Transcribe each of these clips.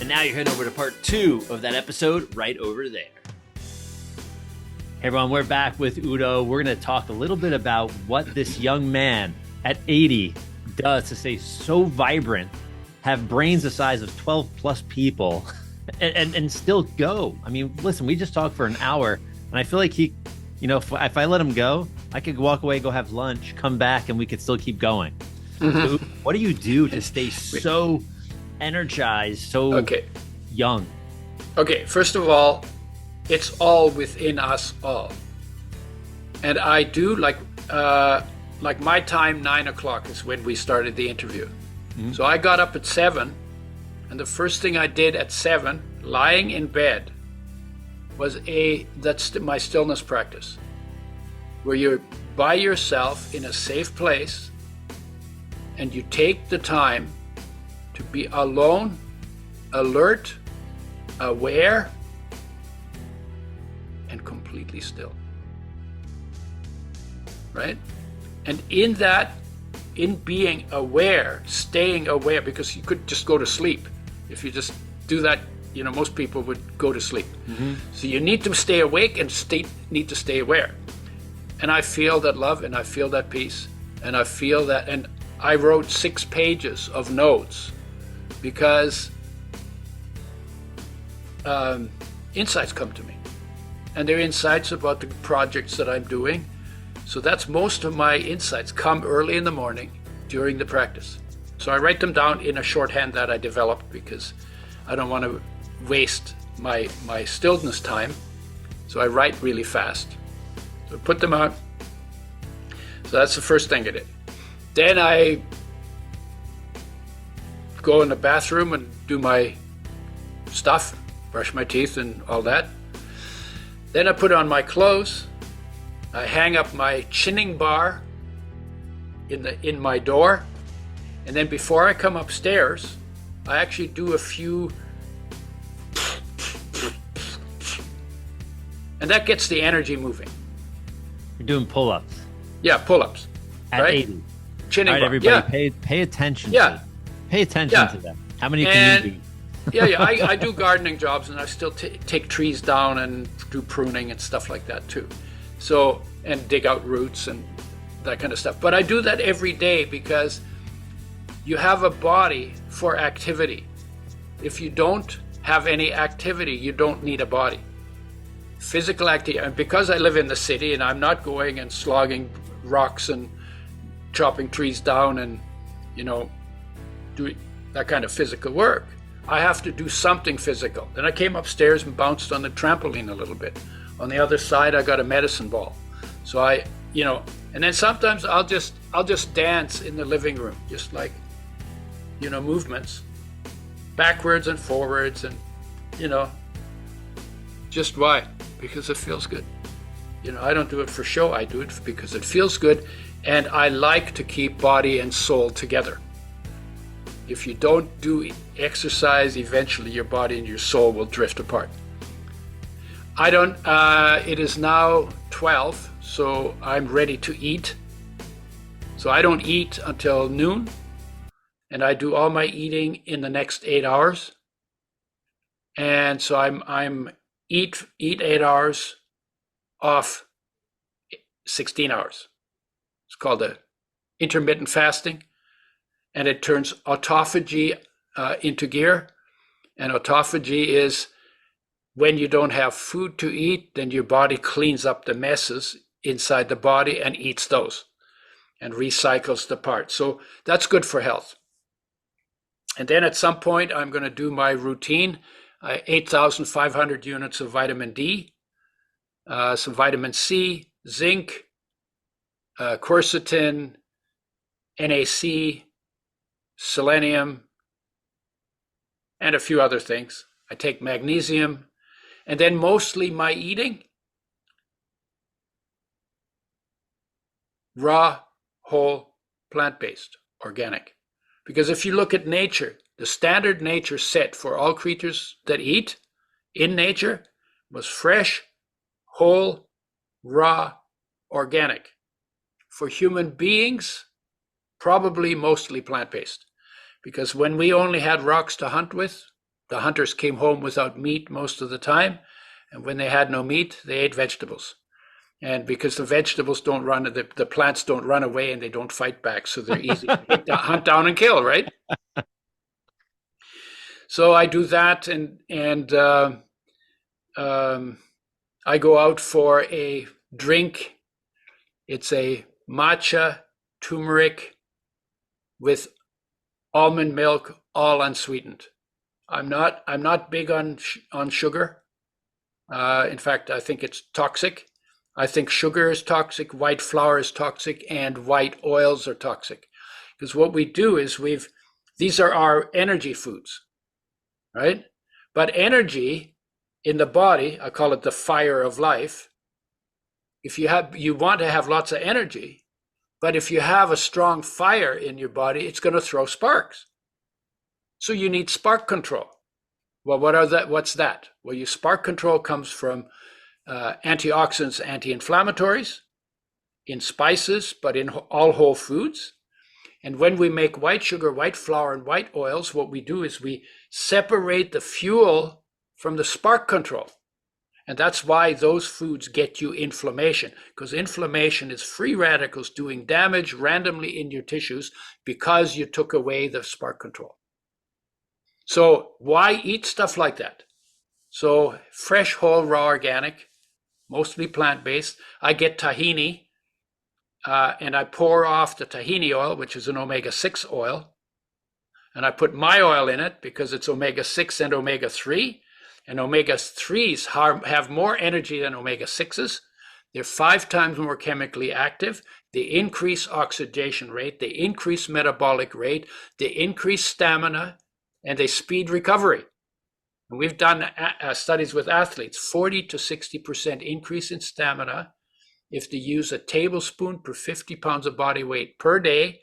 And now you're heading over to part 2 of that episode right over there. Hey everyone, we're back with Udo. We're going to talk a little bit about what this young man at 80 does to stay so vibrant, have brains the size of 12 plus people, and still go. I mean, listen, we just talked for an hour, and I feel like he, if I let him go, I could walk away, go have lunch, come back, and we could still keep going. Mm-hmm. So what do you do to stay so energized, so young? Okay, first of all, it's all within us all. And I do like my time, 9 o'clock is when we started the interview. Mm-hmm. So I got up at 7, and the first thing I did at 7, lying in bed, was that's my stillness practice, where you're by yourself in a safe place, and you take the time to be alone, alert, aware, and completely still. Right? And in that, in being aware, staying aware, because you could just go to sleep. If you just do that, most people would go to sleep. Mm-hmm. So you need to stay awake and need to stay aware. And I feel that love, and I feel that peace, and I feel that, and I wrote 6 pages of notes because insights come to me. And they're insights about the projects that I'm doing. So that's most of my insights come early in the morning during the practice. So I write them down in a shorthand that I developed because I don't want to waste my stillness time. So I write really fast. So I put them out. So that's the first thing I did. Then I go in the bathroom and do my stuff, brush my teeth and all that. Then I put on my clothes. I hang up my chinning bar in my door. And then before I come upstairs, I actually do a few, and that gets the energy moving. You're doing pull-ups. Yeah, pull-ups. At right? 80. Chinning all right, bar. everybody, Yeah. pay attention. Yeah. Pay attention to them. How many can you do? Yeah. I do gardening jobs, and I still take trees down and do pruning and stuff like that too. So, and dig out roots and that kind of stuff. But I do that every day because you have a body for activity. If you don't have any activity, you don't need a body. Physical activity, and because I live in the city and I'm not going and slogging rocks and chopping trees down and, doing that kind of physical work, I have to do something physical. Then I came upstairs and bounced on the trampoline a little bit. On the other side, I got a medicine ball. So and then sometimes I'll just dance in the living room, just like, movements, backwards and forwards, and, just why? Because it feels good. I don't do it for show. I do it because it feels good, and I like to keep body and soul together. If you don't do exercise, eventually your body and your soul will drift apart. It is now 12, so I'm ready to eat. So I don't eat until noon, and I do all my eating in the next 8 hours. And so I'm eat 8 hours, off 16 hours. It's called intermittent fasting, and it turns autophagy into gear. And autophagy is when you don't have food to eat, then your body cleans up the messes inside the body and eats those and recycles the parts. So that's good for health. And then at some point, I'm going to do my routine, 8,500 units of vitamin D, some vitamin C, zinc, quercetin, NAC, selenium, and a few other things. I take magnesium, and then mostly my eating, raw, whole, plant-based, organic. Because if you look at nature, the standard nature set for all creatures that eat in nature was fresh, whole, raw, organic. For human beings, probably mostly plant-based. Because when we only had rocks to hunt with, The hunters came home without meat most of the time. And when they had no meat, they ate vegetables. And because the vegetables don't run, the plants don't run away and they don't fight back. So they're easy to hunt down and kill, right? So I do that, and I go out for a drink. It's a matcha turmeric with almond milk, all unsweetened. I'm not big on sugar. In fact, I think it's toxic. I think sugar is toxic, white flour is toxic, and white oils are toxic. Because what we do is these are our energy foods, right? But energy in the body, I call it the fire of life. If you want to have lots of energy, but if you have a strong fire in your body, it's going to throw sparks. So you need spark control. Well, what's that? Well, your spark control comes from antioxidants, anti-inflammatories, in spices, but in all whole foods. And when we make white sugar, white flour, and white oils, what we do is we separate the fuel from the spark control. And that's why those foods get you inflammation, because inflammation is free radicals doing damage randomly in your tissues because you took away the spark control. So why eat stuff like that? So fresh, whole, raw, organic, mostly plant-based. I get tahini, and I pour off the tahini oil, which is an omega-6 oil. And I put my oil in it because it's omega-6 and omega-3. And omega-3s have more energy than omega-6s. They're 5 times more chemically active. They increase oxidation rate. They increase metabolic rate. They increase stamina. And they speed recovery. And we've done studies with athletes, 40 to 60% increase in stamina if they use a tablespoon per 50 pounds of body weight per day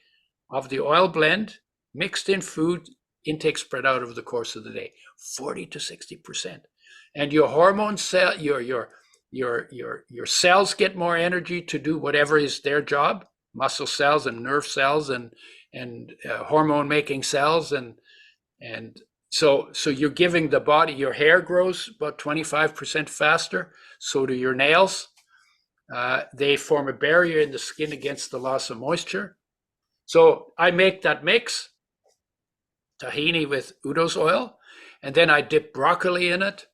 of the oil blend mixed in food intake spread out over the course of the day. 40 to 60%. And your hormone cell, your cells get more energy to do whatever is their job, muscle cells and nerve cells and hormone making cells and so you're giving the body, your hair grows about 25% faster, so do your nails. They form a barrier in the skin against the loss of moisture. So I make that mix, tahini with Udo's oil, and then I dip broccoli in it.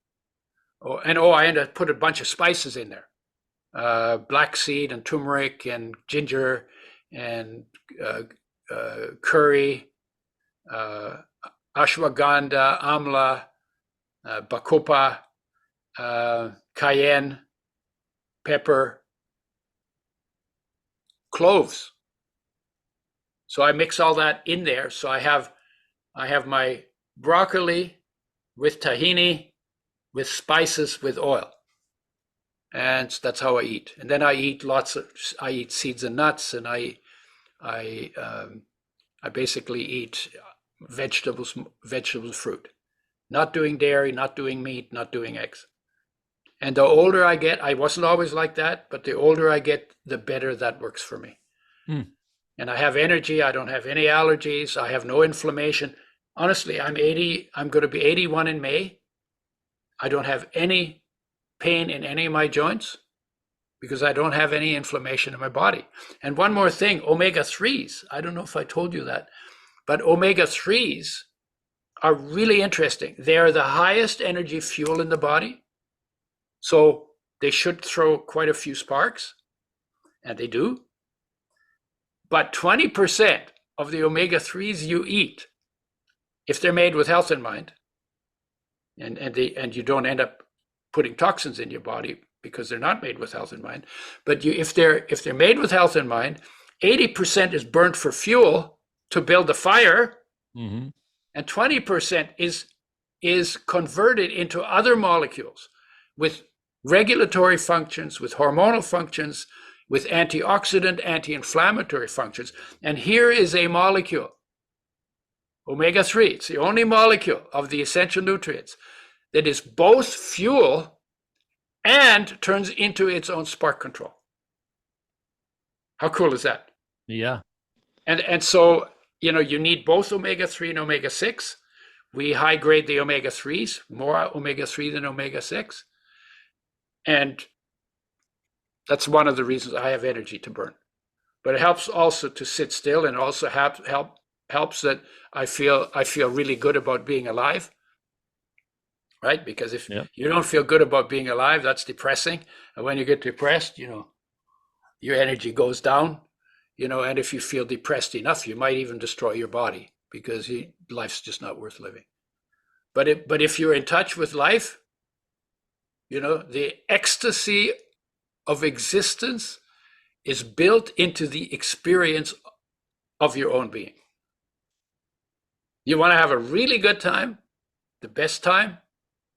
I end up put a bunch of spices in there, black seed and turmeric and ginger and curry, ashwagandha, amla, bacopa, cayenne, pepper, cloves. So I mix all that in there. So I have my broccoli with tahini, with spices, with oil. And that's how I eat. And then I eat seeds and nuts, and I basically eat vegetables, fruit, not doing dairy, not doing meat, not doing eggs. And the older I get, I wasn't always like that, but the older I get, the better that works for me. And I have energy. I don't have any allergies. I have no inflammation. Honestly, I'm 80. I'm going to be 81 in May. I don't have any pain in any of my joints because I don't have any inflammation in my body. And one more thing, omega-3s. I don't know if I told you that. But omega-3s are really interesting. They are the highest energy fuel in the body. So they should throw quite a few sparks, and they do. But 20% of the omega-3s you eat, if they're made with health in mind, and you don't end up putting toxins in your body because they're not made with health in mind, but if they're made with health in mind, 80% is burnt for fuel to build the fire, and 20% is converted into other molecules with regulatory functions, with hormonal functions, with antioxidant, anti-inflammatory functions. And here is a molecule, omega-3. It's the only molecule of the essential nutrients that is both fuel and turns into its own spark control. How cool is that? Yeah. And so, you need both omega-3 and omega-6. we high grade the omega-3s, more omega-3 than omega-6. And that's one of the reasons I have energy to burn. But it helps also to sit still, and also helps that I feel really good about being alive, right? Because if Yeah. you don't feel good about being alive, that's depressing. And when you get depressed, your energy goes down, and if you feel depressed enough, you might even destroy your body because life's just not worth living. But if you're in touch with life, the ecstasy of existence is built into the experience of your own being. You want to have a really good time? The best time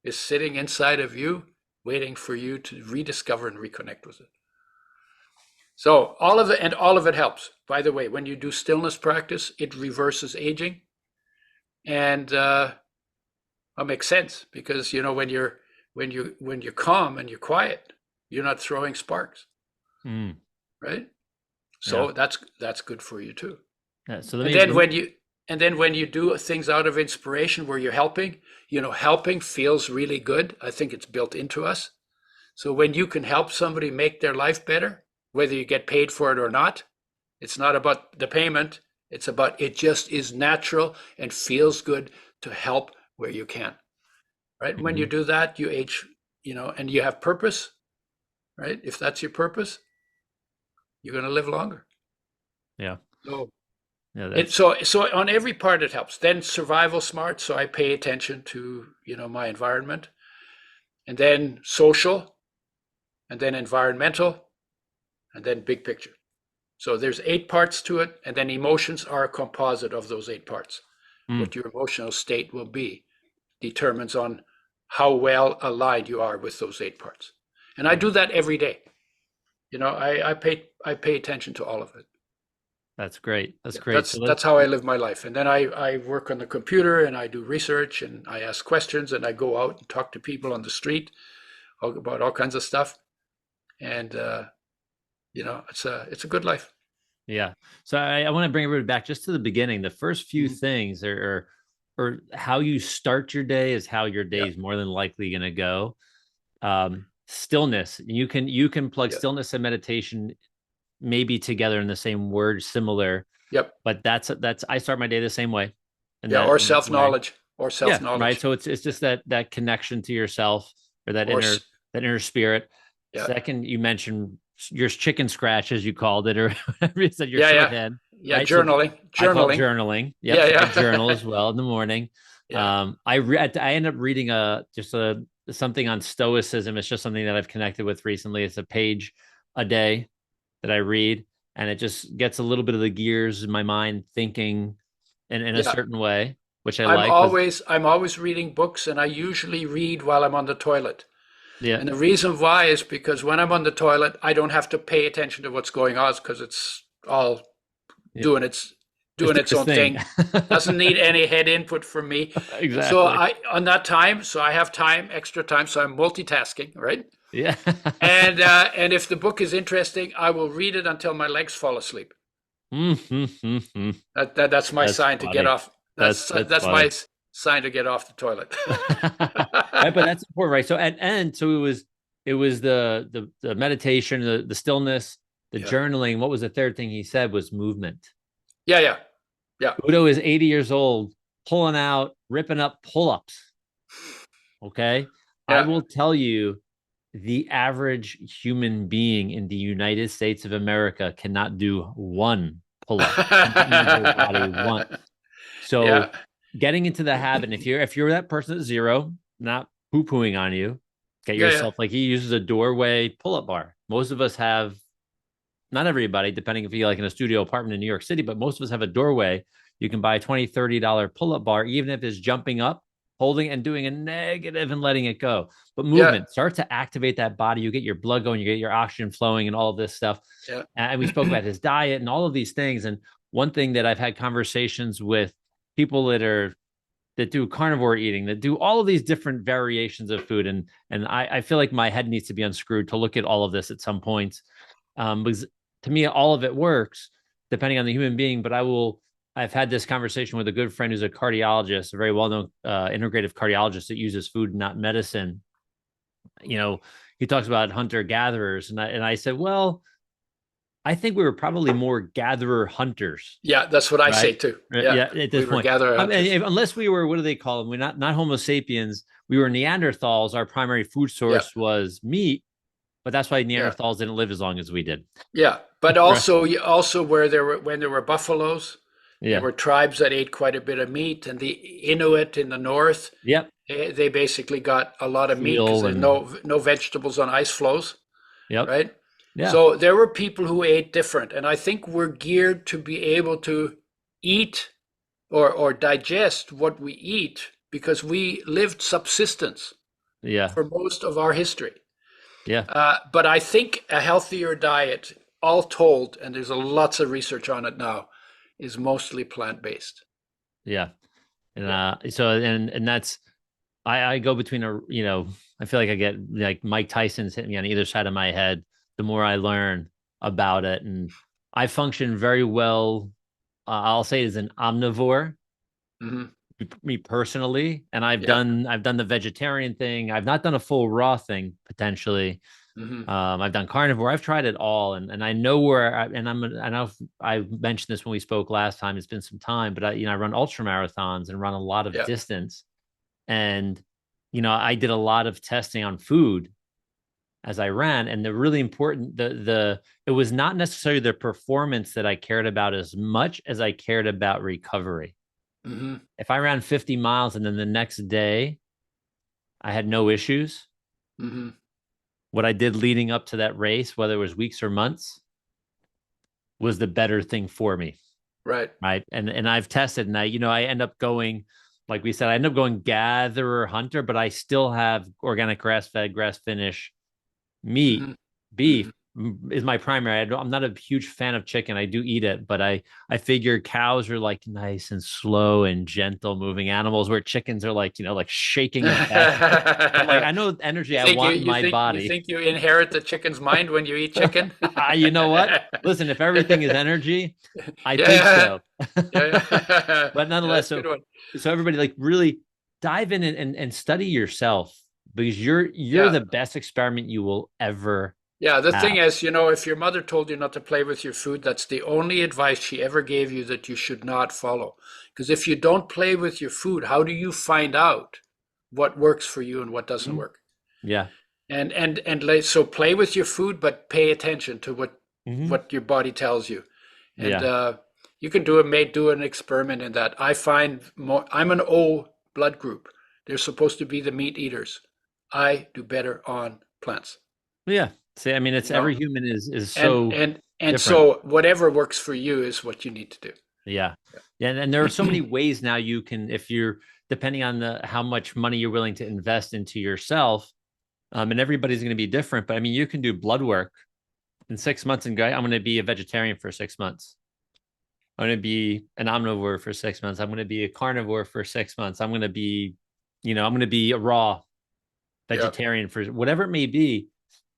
is sitting inside of you, waiting for you to rediscover and reconnect with it. So all of it helps. By the way, when you do stillness practice, it reverses aging, and that makes sense because when you're calm and you're quiet, you're not throwing sparks, right? So Yeah. that's good for you too. Yeah. So And then when you do things out of inspiration where you're helping, helping feels really good. I think it's built into us. So when you can help somebody make their life better, whether you get paid for it or not, it's not about the payment. It's about it just is natural and feels good to help where you can, right? When you do that, you age, and you have purpose, right? If that's your purpose, you're going to live longer. Yeah. So Yeah. so on every part it helps. Then survival smart, so I pay attention to my environment, and then social, and then environmental, and then big picture. So there's 8 parts to it, and then emotions are a composite of those 8 parts. What your emotional state will be determines on how well aligned you are with those 8 parts. And I do that every day. I pay attention to all of it. That's great. That's Yeah, great. that's how I live my life. And then I work on the computer and I do research and I ask questions and I go out and talk to people on the street about all kinds of stuff. And it's a good life. Yeah. So I want to bring everybody back just to the beginning. The first few Mhm. things or how you start your day is how your day Yeah, is more than likely going to go. Stillness. You can plug yeah, stillness and meditation maybe together in the same word, similar, yep, but that's I start my day the same way. And yeah. that Or in that self way. knowledge, or self Yeah, right. knowledge, So it's just that connection to yourself or that or inner spirit. yeah, Second, you mentioned your chicken scratch, as you called it, or whatever you said, your yeah, yeah, shorthand, yeah. right? So Journaling, I call it journaling. journaling. Yep. Yeah, So I journal yeah, as well in the morning. yeah, I end up reading something on stoicism. It's just something that I've connected with recently. It's a page a day that I read, and it just gets a little bit of the gears in my mind thinking in a yeah. certain way, which I I'm like. Because always reading books, and I usually read while I'm on the toilet. yeah, And the reason why is because when I'm on the toilet, I don't have to pay attention to what's going on because it's all yeah, doing its just doing do its this own thing. thing. Doesn't need any head input from me. So Exactly. I on that time, so I have time, extra time, so I'm multitasking, right? Yeah. And if the book is interesting, I will read it until my legs fall asleep. That's my That's sign to get funny. off. That's That's my funny. sign to get off the toilet. Right, but that's important, right? So and so it was the meditation, the stillness, the Yeah, journaling. What was the third thing he said was movement. yeah, yeah, yeah, Udo is 80 years old, pulling out, ripping up pull-ups. Okay. I yeah. will tell you the average human being in the United States of America cannot do one pull-up, cannot move their body once. Yeah, So getting into the habit, and if you're that person at zero, not poo-pooing on you, get yeah, yeah, yourself like he uses a doorway pull-up bar. Most of us have, not everybody, depending if you like in a studio apartment in New York City, but most of us have a doorway. You can buy a $20, $30 pull-up bar, even if it's jumping up, holding and doing a negative and letting it go. But yeah, movement, start to activate that body. You get your blood going, you get your oxygen flowing and all of this stuff. yeah, And we spoke about his diet and all of these things. And one thing that I've had conversations with people that do carnivore eating, that do all of these different variations of food. And I feel like my head needs to be unscrewed to look at all of this at some point. Because to me, all of it works depending on the human being, but I will I've had this conversation with a good friend who's a cardiologist, a very well-known integrative cardiologist that uses food, not medicine. You know, he talks about hunter gatherers, and I said, well, I think we were probably more gatherer hunters, Yeah, that's what I say right? too. Yeah, Yeah, at we this were point, gatherer I hunters. mean, unless we were, what do they call them? We're not Homo sapiens. We were Neanderthals. Our primary food Yeah, source was meat, but that's why yeah, Neanderthals didn't live as long as we did. yeah. But Right? also where there were when there were buffaloes, there Yeah. were tribes that ate quite a bit of meat, and the Inuit in the north, Yep. they basically got a lot of meat because Seal there's and no vegetables on ice floes, yep. right? Yeah. So there were people who ate different, and I think we're geared to be able to eat or digest what we eat because we lived subsistence Yeah. for most of our history. Yeah. But I think a healthier diet, all told, and there's lots of research on it now, is mostly plant-based. Yeah. And Yeah. so and that's I go between I feel like I get like Mike Tyson's hitting me on either side of my head the more I learn about it. And I function very well, I'll say as an omnivore, Hmm. me personally. And Yeah. I've done the vegetarian thing. I've not done a full raw thing potentially. Hmm. I've done carnivore. I've tried it all, and I know where. I know I mentioned this when we spoke last time. It's been some time, but I run ultra marathons and run a lot of Yeah. distance, and I did a lot of testing on food as I ran, and the really important the it was not necessarily the performance that I cared about as much as I cared about recovery. Hmm. If I ran 50 miles and then the next day I had no issues, Hmm. what I did leading up to that race, whether it was weeks or months, was the better thing for me. Right. Right. And I've tested and I end up going, like we said, I end up going gatherer hunter, but I still have organic grass fed, grass finish meat, Hmm. beef Hmm. is my primary. I'm not a huge fan of chicken. I do eat it, but I figure cows are like nice and slow and gentle moving animals, where chickens are like like shaking and passionate. I'm like, I know energy I want in my You body. think you inherit the chicken's mind when you eat chicken? You know what? Listen, if everything is energy, I think Yeah, so. yeah, yeah. But nonetheless, That's a good so one. so everybody like really dive in and study yourself, because you're Yeah, the best experiment you will ever yeah. The thing have. is, if your mother told you not to play with your food, that's the only advice she ever gave you that you should not follow. Because if you don't play with your food, how do you find out what works for you and what doesn't Mhm. work? Yeah. So play with your food, but pay attention to Hmm. what your body tells you. And Yeah. you can do an experiment in that. I find I'm an O blood group. They're supposed to be the meat eaters. I do better on plants. Yeah. See, I mean, it's You know, every human is and so and and different. so whatever works for you is what you need to do. Yeah. Yeah. And there are so many ways now you can, if you're depending on the how much money you're willing to invest into yourself, and everybody's going to be different. But I mean, you can do blood work in 6 months and go, I'm going to be a vegetarian for 6 months. I'm going to be an omnivore for 6 months. I'm going to be a carnivore for 6 months. I'm going to be, I'm going to be a raw Yeah. vegetarian for whatever it may be.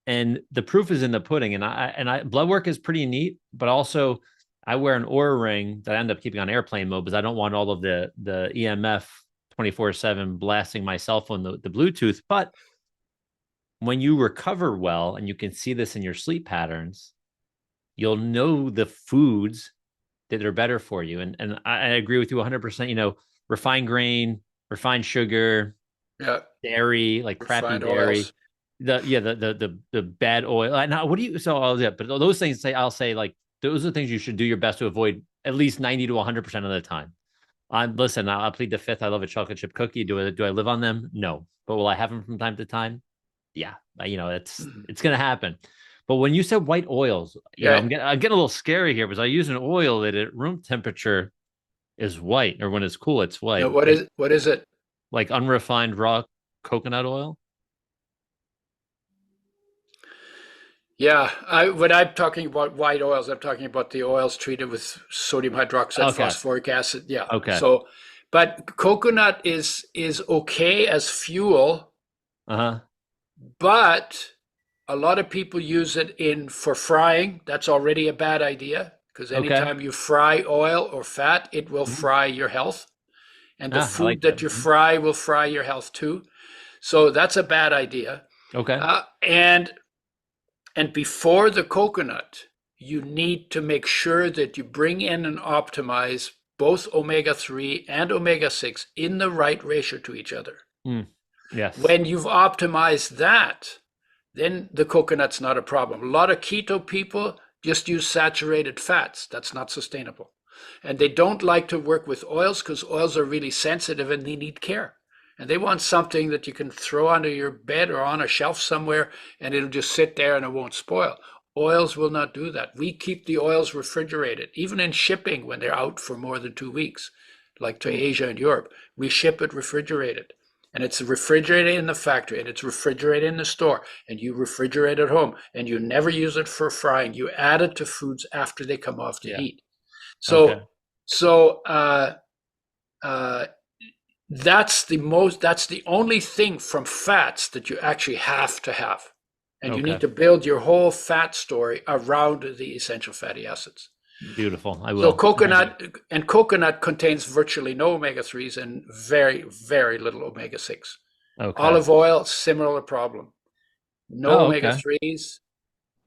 And the proof is in the pudding. And I blood work is pretty neat, but also I wear an Oura ring that I end up keeping on airplane mode because I don't want all of the EMF 24/7 blasting my cell phone, the Bluetooth. But when you recover well, and you can see this in your sleep patterns, you'll know the foods that are better for you. And I agree with you 100%. Refined grain, refined sugar, Yeah. dairy, like crappy Refined dairy, oils. the bad oil. Now, what do you? So, yeah, but those things I'll say like those are things you should do your best to avoid at least 90 to 100% of the time. Listen, I'll plead the fifth. I love a chocolate chip cookie. Do I live on them? No, but will I have them from time to time? Yeah, it's Mhm. it's gonna happen. But when you said white oils, Yeah. I'm getting a little scary here because I use an oil that at room temperature is white, or when it's cool, it's Yeah. white. What is it? Like unrefined raw coconut oil. Yeah, when I'm talking about white oils, I'm talking about the oils treated with sodium hydroxide, Okay. phosphoric acid. Yeah. Okay. So, but coconut is okay as fuel, Uh-huh. but a lot of people use it in for frying. That's already a bad idea because Okay. anytime you fry oil or fat, it will fry your health. And the I like food that. that you fry will fry your health too. So that's a bad idea. Okay. And before the coconut, you need to make sure that you bring in and optimize both omega-3 and omega-6 in the right ratio to each other. Yes. When you've optimized that, then the coconut's not a problem. A lot of keto people just use saturated fats. That's not sustainable. And they don't like to work with oils because oils are really sensitive and they need care. And they want something that you can throw under your bed or on a shelf somewhere and it'll just sit there and it won't spoil. Oils will not do that. We keep the oils refrigerated, even in shipping when they're out for more than 2 weeks, like to Asia and Europe. We ship it refrigerated. And it's refrigerated in the factory and it's refrigerated in the store and you refrigerate at home and you never use it for frying. You add it to foods after they come off the heat. Okay. So that's the only thing from fats that you actually have to have. And you need to build your whole fat story around the essential fatty acids. Beautiful. I will. So coconut contains virtually no omega-3s and very, very little omega-6. Okay. Olive oil, similar problem. No okay. omega-3s,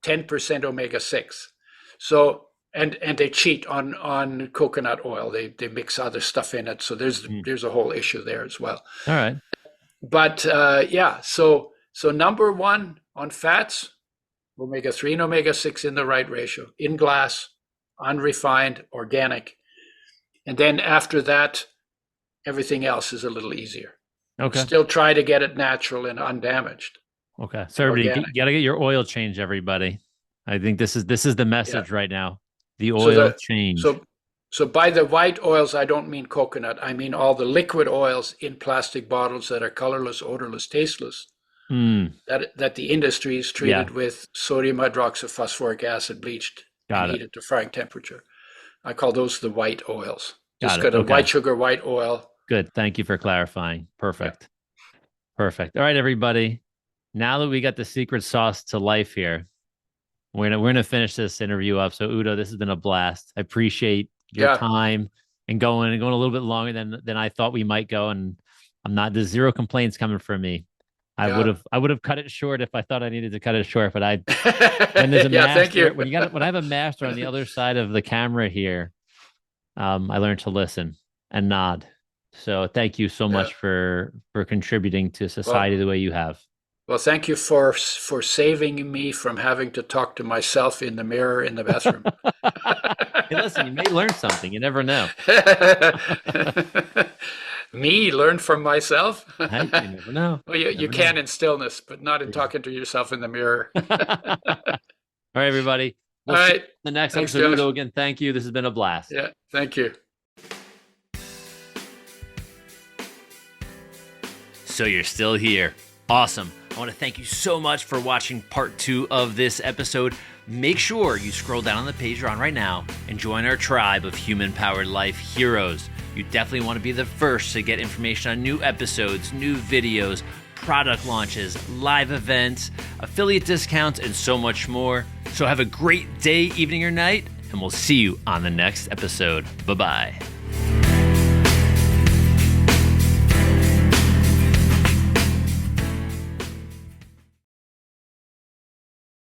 10% omega-6. So and they cheat on coconut oil. They mix other stuff in it. So there's a whole issue there as well. All right. But so number one on fats, omega-3 and omega-6 in the right ratio, in glass, unrefined, organic. And then after that, everything else is a little easier. Okay. Still try to get it natural and undamaged. Okay. So everybody, you got to get your oil change, everybody. I think this is the message right now. The oil change. So by the white oils, I don't mean coconut. I mean all the liquid oils in plastic bottles that are colorless, odorless, tasteless. That the industry is treated with sodium hydroxyphosphoric acid bleached and heated to frying temperature. I call those the white oils. Just got a white sugar, white oil. Good. Thank you for clarifying. Perfect. Perfect. All right, everybody. Now that we got the secret sauce to life here, we're gonna finish this interview up. So Udo, this has been a blast. I appreciate your time and going a little bit longer than I thought we might go. And there's zero complaints coming from me. I would have cut it short if I thought I needed to cut it short. But when there's a master, thank you. when I have a master on the other side of the camera here, I learned to listen and nod. So thank you so much for contributing to society the way you have. Well, thank you for saving me from having to talk to myself in the mirror in the bathroom. Hey, listen, you may learn something. You never know. Me learn from myself? Hey, you never know. Well, you can in stillness, but not in talking to yourself in the mirror. All right, everybody. All right. The next episode, Udo, again, thank you. This has been a blast. Yeah, thank you. So you're still here. Awesome. I want to thank you so much for watching part 2 of this episode. Make sure you scroll down on the page you're on right now and join our tribe of human-powered life heroes. You definitely want to be the first to get information on new episodes, new videos, product launches, live events, affiliate discounts, and so much more. So have a great day, evening, or night, and we'll see you on the next episode. Bye-bye.